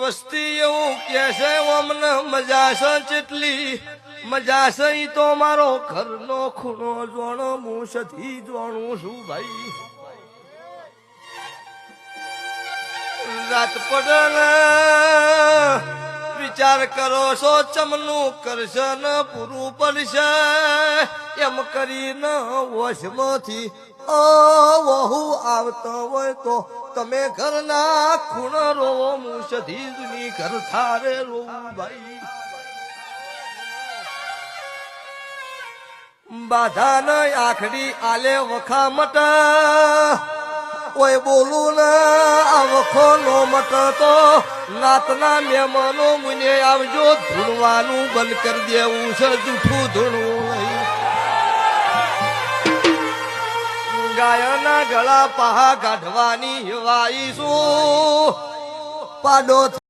વસ્તી એવું કે છે અમને મજા છે ચેટલી મજા છે ઈ તો મારો ઘરનો ખૂણો જોણો હું સધી જોણું છું ભાઈ રાત પડે વિચાર કરો છો ચમનું કરશે ને પૂરું પડશે એમ કરીને વશમાંથી વહુ આવતો હોય તો તમે ઘરના ખૂણ રોવો હું સધી જૂની ઘર થારે રોવું ભાઈ બાધા ને આખડી આલે વખા મટા ઓય બોલું ને આ વખો નો મટતો નાતના મહેમાનો મુને આવજો ધૂણવાનું બંધ કરી દેવું છે જૂઠું ધૂણવું ગાયના ગળા પહા કાઢવાની વાઈશું પાડો